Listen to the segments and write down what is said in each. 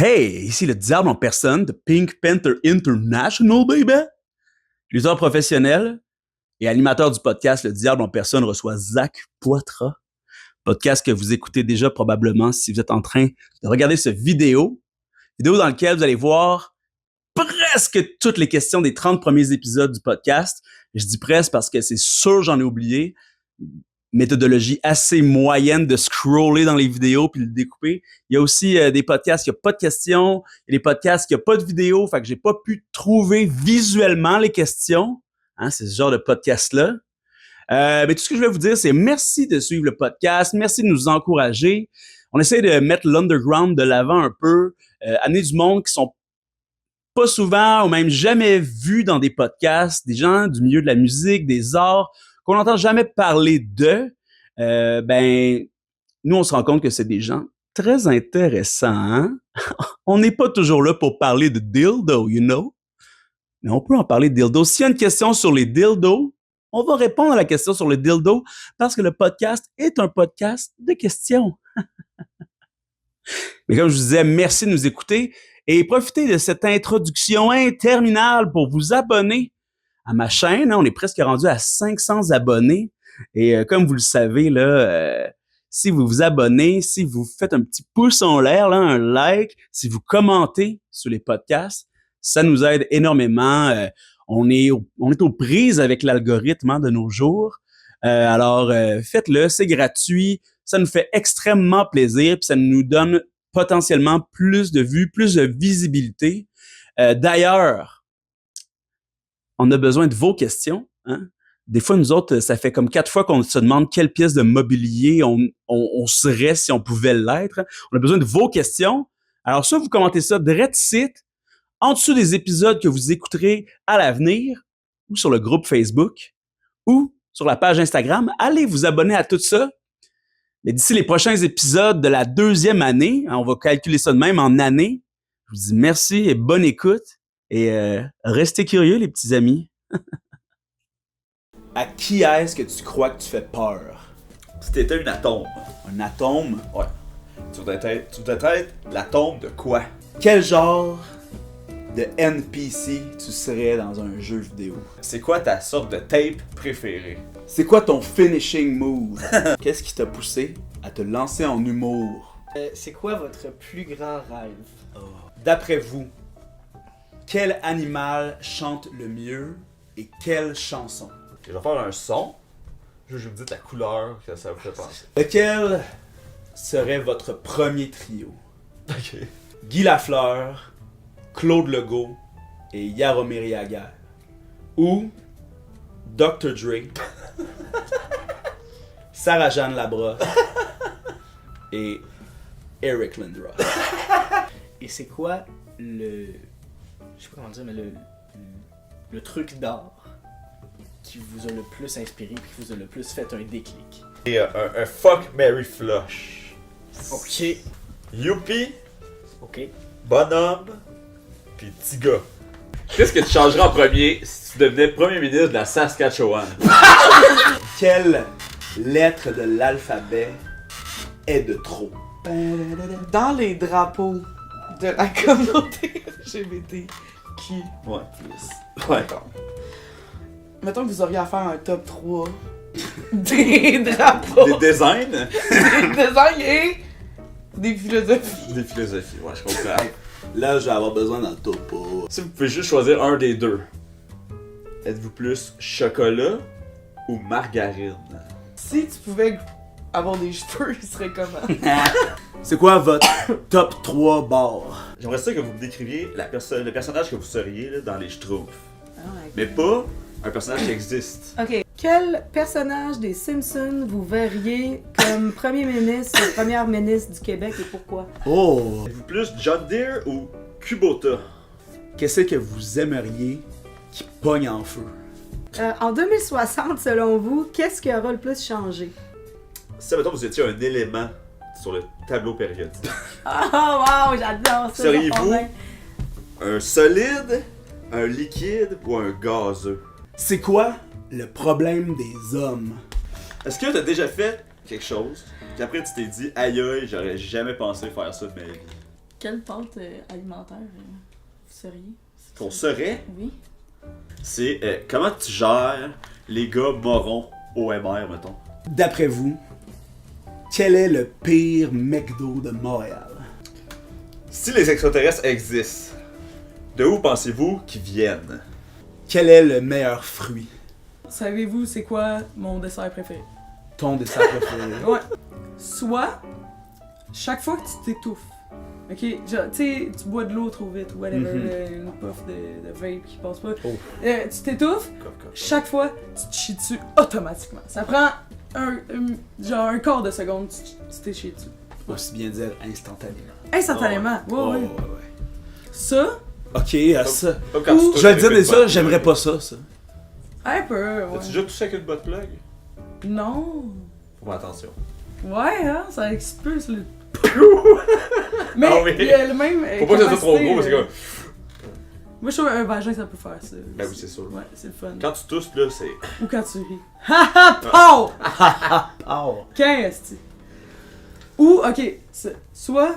Hey, ici le diable en personne de Pink Panther International, baby! Lutteur professionnel et animateur du podcast Le Diable en personne reçoit Zach Poitras. Podcast que vous écoutez déjà probablement si vous êtes en train de regarder cette vidéo dans laquelle vous allez voir presque toutes les questions des 30 premiers épisodes du podcast. Je dis presque parce que c'est sûr j'en ai oublié. Méthodologie assez moyenne de scroller dans les vidéos puis le découper. Il y a aussi des podcasts qui n'ont pas de questions, il y a des podcasts qui n'ont pas de vidéos, fait que j'ai pas pu trouver visuellement les questions. Hein, c'est ce genre de podcast-là. Mais tout ce que je vais vous dire, c'est merci de suivre le podcast, merci de nous encourager. On essaie de mettre l'underground de l'avant un peu, amener du monde qui sont pas souvent ou même jamais vus dans des podcasts, des gens du milieu de la musique, des arts, qu'on n'entend jamais parler d'eux. Nous, on se rend compte que c'est des gens très intéressants. Hein? On n'est pas toujours là pour parler de dildo, you know? Mais on peut en parler de dildo. S'il y a une question sur les dildos, on va répondre à la question sur le dildo parce que le podcast est un podcast de questions. Mais comme je vous disais, merci de nous écouter et profitez de cette introduction interminable pour vous abonner à ma chaîne. On est presque rendu à 500 abonnés. Et comme vous le savez, là, si vous vous abonnez, si vous faites un petit pouce en l'air, là, un like, si vous commentez sur les podcasts, ça nous aide énormément. On est aux prises avec l'algorithme de nos jours. Alors, faites-le, c'est gratuit. Ça nous fait extrêmement plaisir, puis ça nous donne potentiellement plus de vues, plus de visibilité. D'ailleurs, on a besoin de vos questions. Hein? Des fois, nous autres, ça fait comme 4 fois qu'on se demande quelle pièce de mobilier on serait si on pouvait l'être. On a besoin de vos questions. Alors, soit vous commentez ça direct site, en dessous des épisodes que vous écouterez à l'avenir, ou sur le groupe Facebook, ou sur la page Instagram. Allez vous abonner à tout ça. Mais d'ici les prochains épisodes de la 2e année, on va calculer ça de même en année. Je vous dis merci et bonne écoute. Et restez curieux, les petits amis. À qui est-ce que tu crois que tu fais peur? Si t'étais une atome. Un atome? Ouais. Tu voudrais être l'atome de quoi? Quel genre de NPC tu serais dans un jeu vidéo? C'est quoi ta sorte de tape préférée? C'est quoi ton finishing move? Qu'est-ce qui t'a poussé à te lancer en humour? C'est quoi votre plus grand rêve? D'après vous, quel animal chante le mieux et quelle chanson? Je vais faire un son. Je vous dis la couleur que ça vous fait penser. Lequel serait votre premier trio? Ok. Guy Lafleur, Claude Legault et Jaromir Jagr. Ou Dr. Dre, Sarah-Jeanne Labrosse et Eric Lindros. Et c'est quoi le... Je sais pas comment dire, mais le truc d'art qui vous a le plus inspiré, qui vous a le plus fait un déclic? Et un fuck Mary Flush. Ok. Youpi, Ok. bonhomme, pis petit gars. Qu'est-ce que tu changerais en premier si tu devenais premier ministre de la Saskatchewan? Quelle lettre de l'alphabet est de trop? Dans les drapeaux de la communauté LGBTQ+. Ouais. Ouais. Mettons que vous auriez à faire un top 3 des drapeaux, Des designs? des designs et des philosophies. Des philosophies, ouais, je comprends. Là, je vais avoir besoin d'un topo. Si vous pouvez juste choisir un des deux, êtes-vous plus chocolat ou margarine? Si tu pouvais avoir des cheveux, il serait comment? C'est quoi votre top 3 bars? J'aimerais ça que vous me décriviez le personnage que vous seriez là, dans les Schtroumpfs. Okay. Mais pas un personnage qui existe. Ok. Quel personnage des Simpsons vous verriez comme premier ministre ou première ministre du Québec et pourquoi? Oh! Êtes-vous plus John Deere ou Kubota? Qu'est-ce que vous aimeriez qui pogne en feu? En 2060, selon vous, qu'est-ce qui aura le plus changé? Si, mettons, vous étiez un élément sur le tableau périodique, Oh wow, j'adore ça! seriez-vous Jean-Paul. un solide, un liquide ou un gazeux? C'est quoi le problème des hommes? Est-ce que t'as déjà fait quelque chose, puis après tu t'es dit, aïe aïe, j'aurais jamais pensé faire ça de ma vie? Quelle pâte alimentaire vous seriez? Qu'on serait, Oui. c'est comment tu gères les gars morons OMR, mettons. D'après vous, quel est le pire McDo de Montréal? Si les extraterrestres existent, de où pensez-vous qu'ils viennent? Quel est le meilleur fruit? Savez-vous c'est quoi mon dessert préféré? Ton dessert préféré? Ouais. Soit, chaque fois que tu t'étouffes, ok, genre, tu sais, tu bois de l'eau trop vite ou whatever, une puff de vape qui passe pas, Oh. tu t'étouffes, Cof. chaque fois, tu te chies dessus automatiquement. Ça prend genre un quart de seconde, tu t'es chié dessus. Aussi bien dire instantanément. Instantanément, ouais. ouais. Ça, Ok, ça. Comme quand tu touches Je vais te dire avec une ça, botte j'aimerais plug. pas ça. un peu, ouais. As-tu déjà touché avec une botte plug? Non. Faut faire attention. Ouais, hein, ça expulse le... Mais Ah oui. il y a le même Faut pas que ça soit trop capacité, gros, parce que Moi, je trouve un vagin, ça peut faire ça. Ben oui, c'est sûr. Ouais, c'est le fun. quand tu tousses, là, c'est. Ou quand tu ris. Haha, pow! Oh. 15, ou, ok, soit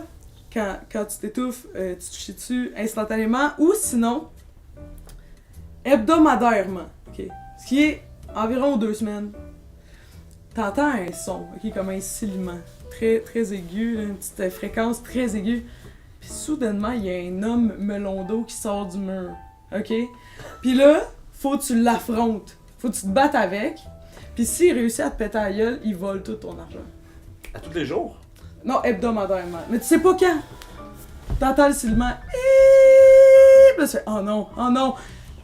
quand tu t'étouffes, tu te chies dessus instantanément, ou sinon, hebdomadairement, ok? Ce qui est environ 2 semaines. T'entends un son, ok, comme un silement, très aigu, là, une petite fréquence très aiguë. Puis soudainement, il y a un homme melon d'eau qui sort du mur, ok? Puis là, faut que tu l'affrontes, faut que tu te battes avec. Puis s'il réussit à te péter la gueule, il vole tout ton argent. À tous les jours? Non, hebdomadairement. Mais tu sais pas quand. T'entends le silement. Puis là, tu fais, oh non, oh non.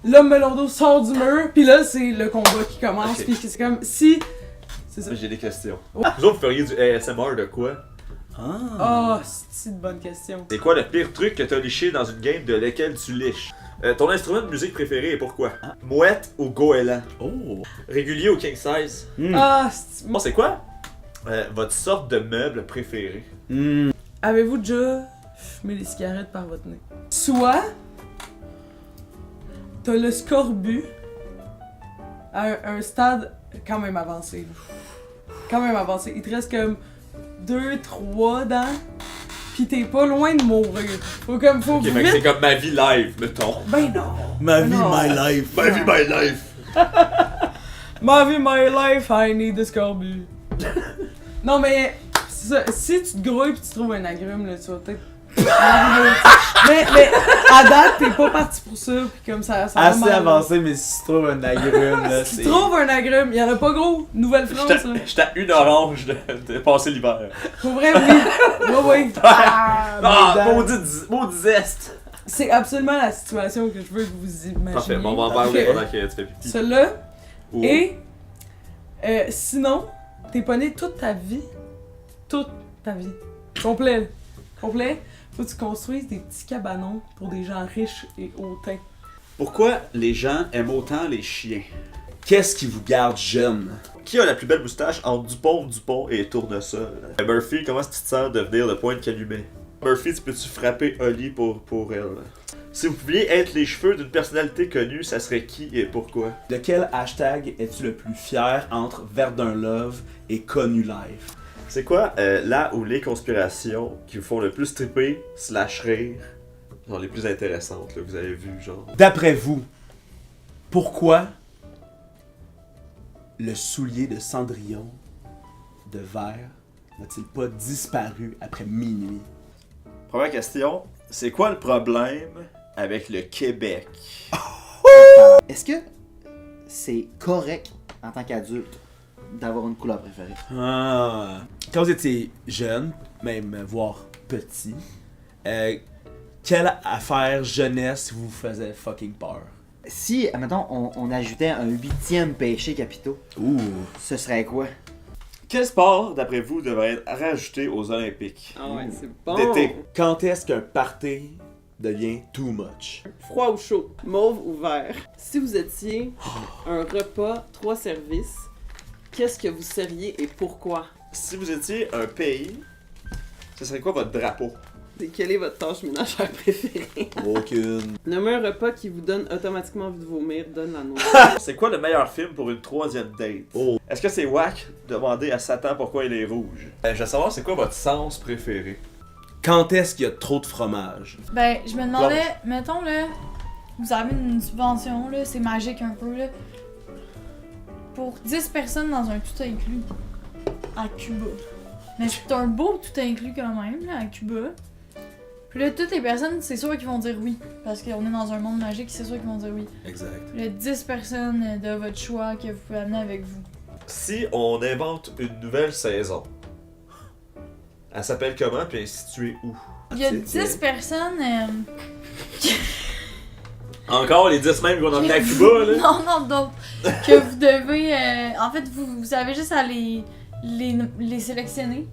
L'homme melon d'eau sort du mur, puis là, c'est le combat qui commence. Ok. Puis c'est comme si. C'est ça. J'ai des questions. Ouais. Vous autres, vous feriez du ASMR de quoi? Ah. Oh, c'est une bonne question. C'est quoi le pire truc que t'as liché dans une game de laquelle tu liches? Ton instrument de musique préféré et pourquoi? Mouette ou goéland? Oh. Régulier ou king size? Ah, c'est... Bon, c'est quoi votre sorte de meuble préféré? Avez-vous déjà fumé des cigarettes par votre nez? Soit, t'as le scorbut à un stade quand même avancé. Là. Quand même avancé. Il te reste comme 2-3 dents, pis t'es pas loin de mourir. Faut Ok, fait que vite... c'est comme ma vie live, mettons. Ben non! Ma vie, Non. my life. Ma vie, my life! Ma vie, my life, I need a scorbut. Non mais, c'est ça, si tu te grouilles pis tu trouves un agrume, là, tu vas peut-être... mais à date, t'es pas parti pour ça, pis comme ça va Assez mal. avancé, mais si tu trouves un agrume, là, Si c'est. tu trouves un agrume, y'en a pas gros, Nouvelle-France, là. J'étais à une orange de passer l'hiver. Pour vrai, oui. Oui. Ah, maudit zeste! C'est absolument la situation que je veux que vous imaginiez. Parfait, bon, on va en parler Ok. pendant que tu fais pipi. Celui-là, Ou- et sinon, t'es pas né toute ta vie. Toute ta vie. Complet. Complet. Faut que tu construises des petits cabanons pour des gens riches et hautains. Pourquoi les gens aiment autant les chiens? Qu'est-ce qui vous garde jeune? Qui a la plus belle moustache entre Dupont et Tournesol? Murphy, comment est-ce que tu te sens de devenir le point de Calumet? Murphy, tu peux-tu frapper Oli pour elle? Si vous pouviez être les cheveux d'une personnalité connue, ça serait qui et pourquoi? De quel hashtag es-tu le plus fier entre Verdun Love et Connu Live? C'est quoi là où les conspirations qui vous font le plus tripper / rire, genre les plus intéressantes là, que vous avez vues, genre? D'après vous, pourquoi le soulier de Cendrillon de verre n'a-t-il pas disparu après minuit? Première question, c'est quoi le problème avec le Québec? Est-ce que c'est correct en tant qu'adulte d'avoir une couleur préférée? Ah. Quand vous étiez jeune, même voire petit, quelle affaire jeunesse vous faisait fucking peur? Si, admettons, on ajoutait un 8e péché capitaux, Ouh. ce serait quoi? Quel sport, d'après vous, devrait être rajouté aux Olympiques? Ah ouais, c'est bon. D'été. Quand est-ce qu'un party devient too much? Froid ou chaud, mauve ou vert. Si vous étiez un repas, 3 services, qu'est-ce que vous seriez et pourquoi? Si vous étiez un pays, ce serait quoi votre drapeau? Et quelle est votre tâche ménagère préférée? Aucune. Nommez un repas qui vous donne automatiquement envie de vomir, donne la nôtre. C'est quoi le meilleur film pour une 3e date? Oh. Est-ce que c'est whack de demander à Satan pourquoi il est rouge? Je veux savoir, c'est quoi votre sens préféré? quand est-ce qu'il y a trop de fromage? Ben, je me demandais, mettons là, vous avez une subvention là, c'est magique un peu là. Pour 10 personnes dans un tout inclus à Cuba. Mais c'est un beau tout inclus quand même là, à Cuba. Puis là, toutes les personnes, c'est sûr qu'ils vont dire oui. Parce qu'on est dans un monde magique, c'est sûr qu'ils vont dire oui. Exact. Puis là, 10 personnes de votre choix que vous pouvez amener avec vous. Si on invente une nouvelle saison, elle s'appelle comment puis elle est située où? Il y a 10 personnes. Encore les 10 mêmes qu'on a emmenés à Cuba, là. Non, d'autres. Que vous devez. En fait, vous avez juste à les sélectionner.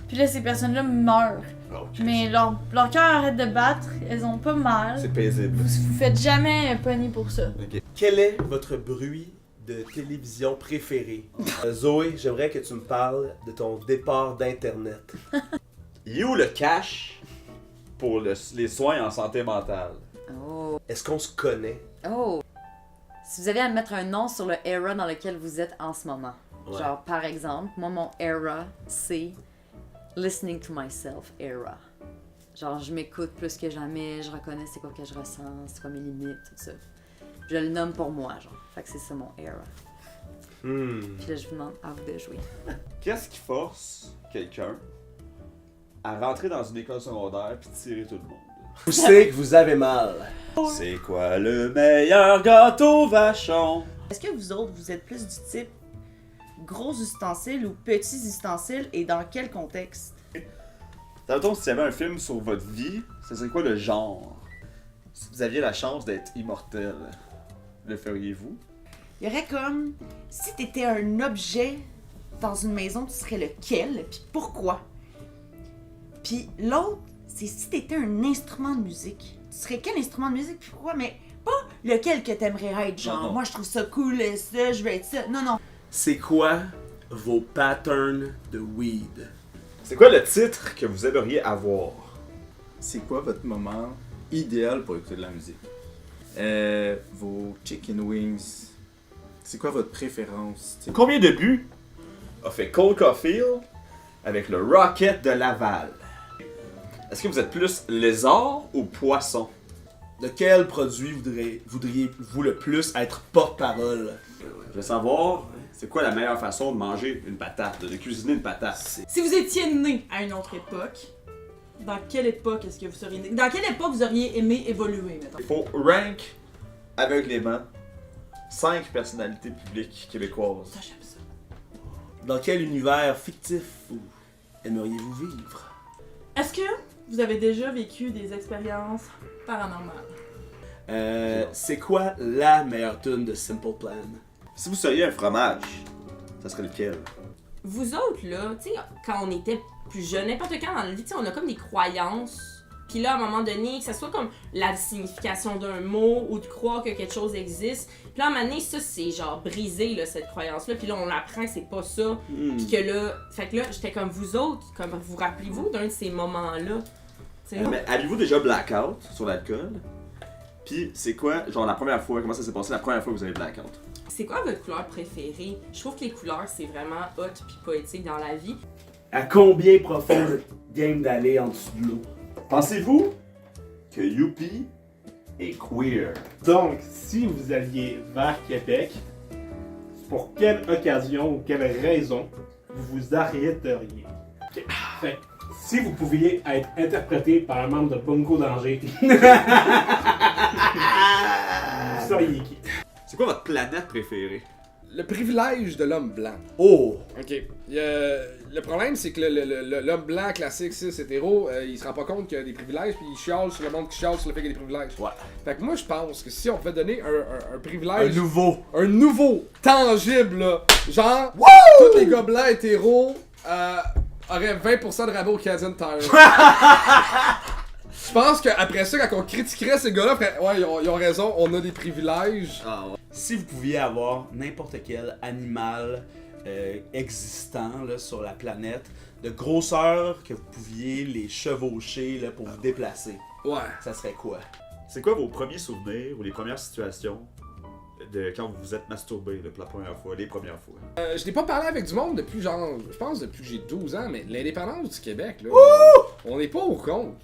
Puis là, ces personnes-là meurent. Okay. Mais leur cœur arrête de battre, elles ont pas mal. C'est paisible. Vous faites jamais pogner pour ça. Okay. Quel est votre bruit de télévision préféré? Zoé, j'aimerais que tu me parles de ton départ d'Internet. Il est où le cash pour les soins en santé mentale? Oh. Est-ce qu'on se connaît? Oh. Si vous aviez à mettre un nom sur le era dans lequel vous êtes en ce moment. Ouais. Genre, par exemple, moi, mon era, c'est listening to myself era. Genre, je m'écoute plus que jamais, je reconnais c'est quoi que je ressens, c'est quoi mes limites, tout ça. Je le nomme pour moi, genre. Fait que c'est ça mon era. Puis là, je vous demande à vous de jouer. Qu'est-ce qui force quelqu'un à rentrer dans une école secondaire puis tirer tout le monde? Vous savez que vous avez mal. C'est quoi le meilleur gâteau vachon? Est-ce que vous autres, vous êtes plus du type gros ustensiles ou petits ustensiles et dans quel contexte? Tantôt, s'il y avait un film sur votre vie, ce serait quoi le genre? Si vous aviez la chance d'être immortel, le feriez-vous? Il y aurait comme, si t'étais un objet dans une maison, tu serais lequel, puis pourquoi? Puis l'autre, c'est si t'étais un instrument de musique. Tu serais quel instrument de musique, puis pourquoi? Mais pas lequel que t'aimerais être, genre, Non. moi je trouve ça cool, ça, je veux être ça. Non, non. C'est quoi vos patterns de weed? C'est quoi le titre que vous aimeriez avoir? C'est quoi votre moment idéal pour écouter de la musique? Vos chicken wings. C'est quoi votre préférence? T'sais? Combien de buts a fait Cole Caulfield avec le Rocket de Laval? Est-ce que vous êtes plus lézard ou poisson? De quel produit voudriez-vous le plus être porte-parole? Je veux savoir, c'est quoi la meilleure façon de manger une patate, de cuisiner une patate? Si vous étiez né à une autre époque, dans quelle époque est-ce que vous seriez né? Dans quelle époque vous auriez aimé évoluer, mettons? Il faut rank aveuglément 5 personnalités publiques québécoises. Ça, j'aime ça. Dans quel univers fictif aimeriez-vous vivre? Est-ce que vous avez déjà vécu des expériences paranormales? C'est quoi la meilleure tune de Simple Plan? Si vous seriez un fromage, ça serait lequel? Vous autres, là, tu sais, quand on était plus jeunes, n'importe quand dans la vie, tu sais, on a comme des croyances. Puis là, à un moment donné, que ce soit comme la signification d'un mot ou de croire que quelque chose existe. Puis là, à un moment donné, ça, c'est genre brisé, là, cette croyance-là. Puis là, on apprend que c'est pas ça. Puis que là, fait que là, j'étais comme vous autres, comme vous rappelez-vous d'un de ces moments-là? Mais avez-vous déjà blackout sur l'alcool? Puis c'est quoi, genre la première fois, comment ça s'est passé la première fois que vous avez blackout? C'est quoi votre couleur préférée? Je trouve que les couleurs, c'est vraiment hot puis poétique dans la vie. À combien profond le game d'aller en dessous de l'eau? Pensez-vous que Youpi est queer? Donc, si vous alliez vers Québec, pour quelle occasion ou quelle raison vous vous arrêteriez? Okay. Fait, si vous pouviez être interprété par un membre de Bungo Danger, vous seriez qui? C'est quoi votre planète préférée? Le privilège de l'homme blanc. Oh! Ok. Le problème, c'est que l'homme blanc classique, cis, hétéro, il se rend pas compte qu'il y a des privilèges, puis il chiale sur le monde qui chiale sur le fait qu'il y a des privilèges. Ouais. Fait que moi, je pense que si on pouvait donner un privilège. Un nouveau, tangible, là. Genre, tous les gars blancs hétéros auraient 20% de rabais au Canadian Tire. Je pense qu'après ça, quand on critiquerait ces gars-là, ouais, ils ont raison, on a des privilèges. Ah ouais. Si vous pouviez avoir n'importe quel animal existant là, sur la planète, de grosseur que vous pouviez les chevaucher là, pour vous déplacer, ça serait quoi? C'est quoi vos premiers souvenirs ou les premières situations de quand vous vous êtes masturbé là, pour la première fois, les premières fois? Je n'ai pas parlé avec du monde depuis genre, je pense depuis que j'ai 12 ans, mais l'indépendance du Québec, là, On n'est pas au compte.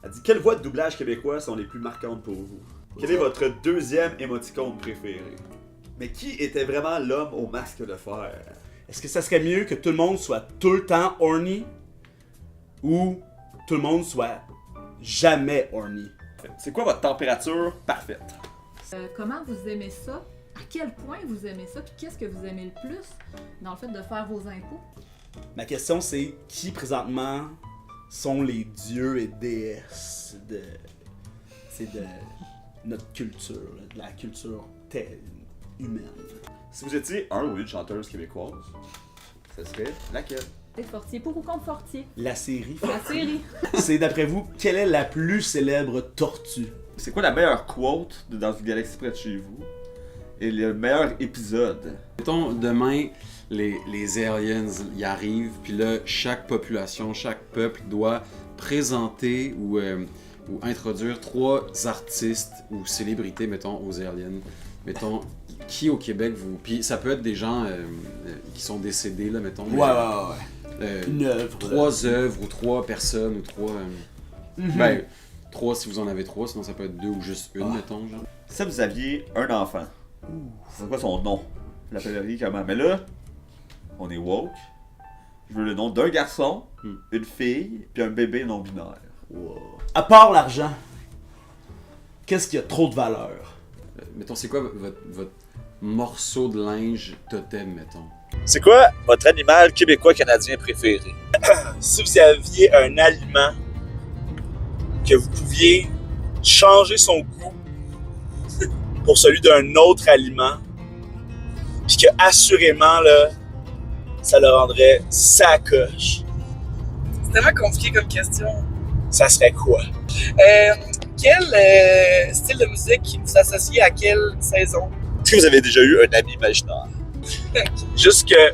Elle dit quelles voix de doublage québécois sont les plus marquantes pour vous? Quel est votre deuxième émoticône préféré? Mais qui était vraiment l'homme au masque de fer? Est-ce que ça serait mieux que tout le monde soit tout le temps horny ou tout le monde soit jamais horny? C'est quoi votre température parfaite? Comment vous aimez ça? À quel point vous aimez ça? Puis qu'est-ce que vous aimez le plus dans le fait de faire vos impôts? Ma question c'est qui présentement sont les dieux et déesses de notre culture, là, de la culture humaine? Si vous étiez un ou une chanteuse québécoise, ce serait laquelle? Fortier pour ou contre Fortier? La série. La série. C'est d'après vous, quelle est la plus célèbre tortue? C'est quoi la meilleure quote dans une galaxie près de chez vous? Et le meilleur épisode? Mettons, demain, les aliens y arrivent, puis là, chaque population, chaque peuple doit présenter ou introduire 3 artistes ou célébrités, mettons, aux aliens. Mettons, qui au Québec vous... Puis ça peut être des gens qui sont décédés, là, mettons. Ouais. Une œuvre. 3 œuvres ou 3 personnes ou 3... Ben, 3 si vous en avez 3, sinon ça peut être 2 ou juste une, mettons, genre. Si vous aviez un enfant, c'est quoi son nom? Vous l'appelleriez comment? Mais là, on est woke. Je veux le nom d'un garçon, une fille, puis un bébé non-binaire. Wow. À part l'argent, qu'est-ce qui a trop de valeur? Mettons, c'est quoi votre morceau de linge totem, mettons? C'est quoi votre animal québécois-canadien préféré? Si vous aviez un aliment que vous pouviez changer son goût pour celui d'un autre aliment, puis que assurément là, ça le rendrait sacoche. C'est tellement compliqué comme question. Ça serait quoi? Quel style de musique vous associez à quelle saison? Est-ce que vous avez déjà eu un ami imaginaire? Juste que,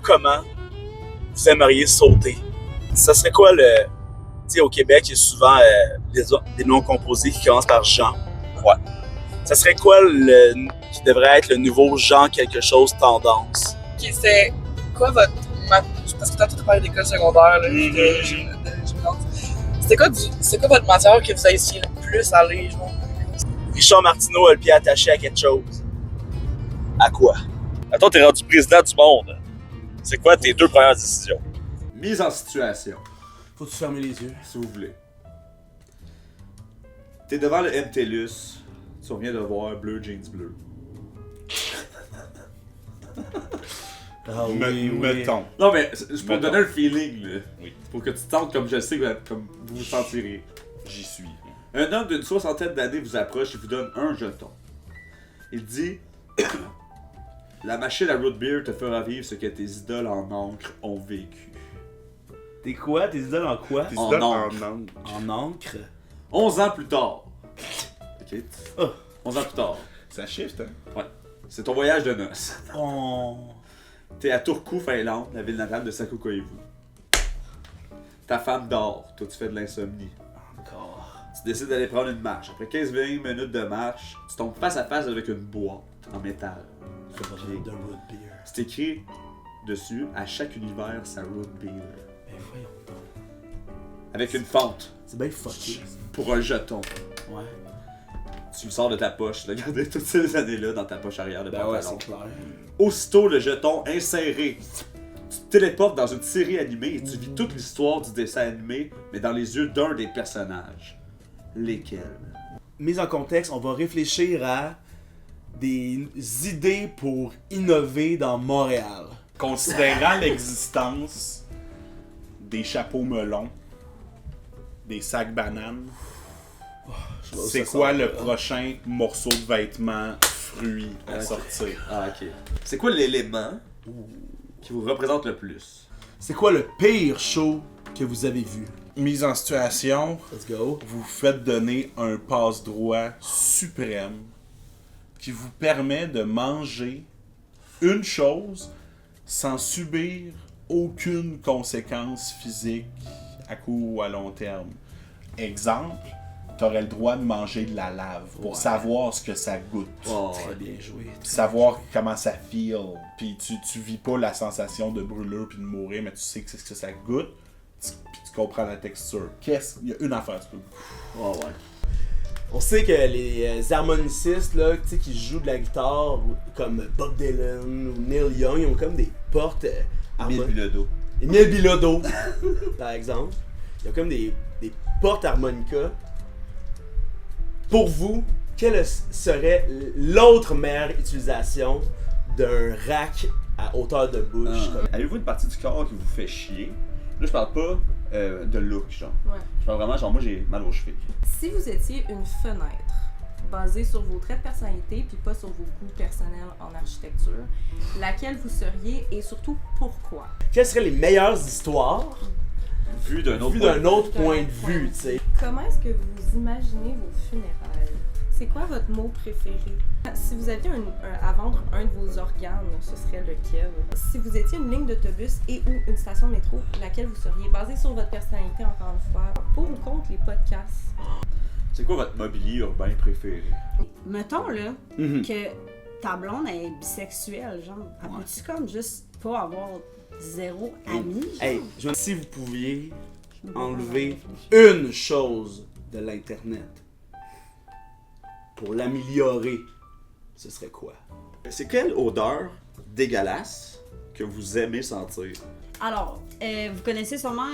comment vous aimeriez sauter? Ça serait quoi le... Tu sais, au Québec, il y a souvent des noms composés qui commencent par Jean. Ouais. Ça serait quoi qui devrait être le nouveau Jean quelque chose tendance? Ok, c'est quoi votre... Parce que tantôt tu parlais d'école secondaire, là, de gymnase. C'est quoi votre matière que vous avez essayé le plus à aller, genre? Richard Martineau a le pied attaché à quelque chose. À quoi? Attends, t'es rendu président du monde. C'est quoi tes 2 premières décisions? Mise en situation. Faut-tu fermer les yeux? Si vous voulez. T'es devant le MTLUS, tu reviens de voir Bleu Jeans Bleu. Ah oui, mettons. Non mais, c'est pour te donner un feeling, là. Oui. Pour que tu te sentes comme je sais, comme vous vous sentirez. J'y suis. Un homme d'une 60aine d'années vous approche et vous donne un jeton. Il dit... La machine à root beer te fera vivre ce que tes idoles en encre ont vécu. T'es quoi? Tes idoles en quoi? Tes idoles en encre. En encre? 11 ans plus tard. Ok. 11 ans plus tard. Ça shift, hein? Ouais. C'est ton voyage de noces. Oh. T'es à Turku, Finlande, la ville natale de Saku Koivu. Ta femme dort, toi tu fais de l'insomnie. Encore. Tu décides d'aller prendre une marche. Après 15-20 minutes de marche, tu tombes face à face avec une boîte en métal. De root beer. C'est écrit dessus, à chaque univers, sa root beer. Mais voyons donc. Avec une fente. C'est bien fucké. Pour un jeton. Ouais. Tu le sors de ta poche, tu l'as gardé toutes ces années-là dans ta poche arrière de pantalon. Ouais, c'est clair. Aussitôt le jeton inséré, tu te téléportes dans une série animée et tu vis toute l'histoire du dessin animé, mais dans les yeux d'un des personnages. Lesquels? Mise en contexte, on va réfléchir à des idées pour innover dans Montréal. Considérant l'existence des chapeaux melons, des sacs bananes, c'est quoi le prochain morceau de vêtement fruit à sortir? Ah, ok. C'est quoi l'élément qui vous représente le plus? C'est quoi le pire show que vous avez vu? Mise en situation, let's go. Vous faites donner un passe-droit suprême qui vous permet de manger une chose sans subir aucune conséquence physique à court ou à long terme. Exemple, t'aurais le droit de manger de la lave pour savoir ce que ça goûte. Oh, très bien joué. Savoir comment ça feel. Puis tu vis pas la sensation de brûlure puis de mourir, mais tu sais que c'est ce que ça goûte. Puis tu comprends la texture. Il y a une affaire, tu peux. Oh ouais. On sait que les harmonicistes là, qui jouent de la guitare, comme Bob Dylan ou Neil Young, ils ont comme des portes Émile Bilodeau. Émile Bilodeau, par exemple. Il y a comme des portes harmonica. Pour vous, quelle serait l'autre meilleure utilisation d'un rack à hauteur de bouche? Avez-vous une partie du corps qui vous fait chier? Là, je parle pas de look, genre. Ouais. Je parle vraiment, genre, moi, j'ai mal aux chevilles. Si vous étiez une fenêtre basée sur vos traits de personnalité puis pas sur vos goûts personnels en architecture, laquelle vous seriez et surtout pourquoi? Quelles seraient les meilleures histoires vues d'un autre point de vue, tu sais? Comment est-ce que vous imaginez vos funérailles? C'est quoi votre mot préféré? Si vous aviez à vendre un de vos organes, ce serait lequel? Si vous étiez une ligne d'autobus et ou une station de métro, laquelle vous seriez? Basée sur votre personnalité, encore une fois. Pour ou contre les podcasts? C'est quoi votre mobilier urbain préféré? Mettons là que ta blonde est bisexuelle, genre. Peux-tu comme juste pas avoir zéro ami? Hey, si vous pouviez enlever une chose de l'Internet pour l'améliorer, ce serait quoi? C'est quelle odeur dégueulasse que vous aimez sentir? Alors, vous connaissez sûrement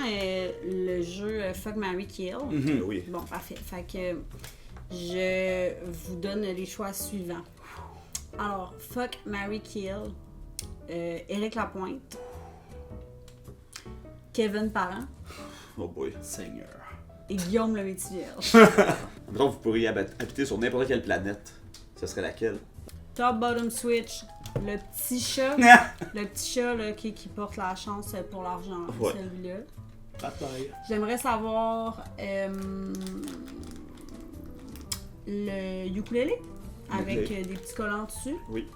le jeu Fuck, Marry, Kill. Oui. Bon, parfait. Fait que je vous donne les choix suivants. Alors, Fuck, Marry, Kill, Éric Lapointe, Kevin Parent. Oh boy. Seigneur. Et Guillaume le Métis-Vierge. Donc, vous pourriez habiter sur n'importe quelle planète. Ce serait laquelle? Top Bottom Switch, le petit chat. Le petit chat là, qui porte la chance pour l'argent. Ouais. Celui-là. Bye. J'aimerais savoir le ukulélé avec des petits collants dessus. Oui.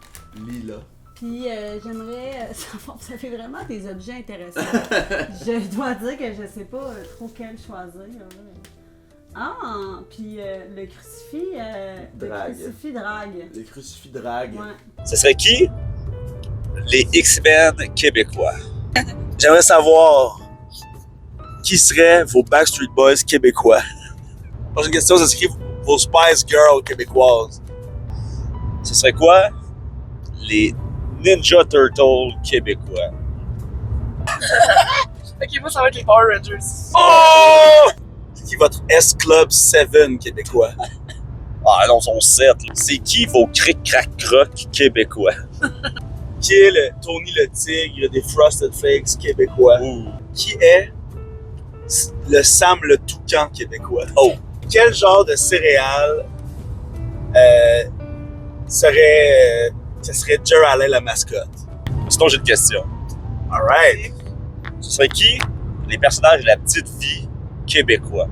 Lila. Puis j'aimerais savoir, ça fait vraiment des objets intéressants. Je dois dire que je sais pas trop quel choisir. Ah, puis le crucifix drague. Le crucifix drague. Le crucifix drague. Ouais. Ce serait qui? Les X-Men québécois. J'aimerais savoir qui seraient vos Backstreet Boys québécois. Prochaine question, ce serait vos Spice Girls québécoises. Ce serait quoi? Les Ninja Turtles québécois. Ok, moi ça va être les Power Rangers. Oh! C'est qui votre S-Club 7 québécois? Ah non, son 7. C'est qui vos Cric-Crac-Croc québécois? Qui est le Tony le Tigre des Frosted Flakes québécois? Qui est le Sam le Toucan québécois? Oh! Quel genre de céréales ce serait Jer Allen la mascotte? Sinon, j'ai une question. Alright. Ce serait qui les personnages de La Petite Vie québécois?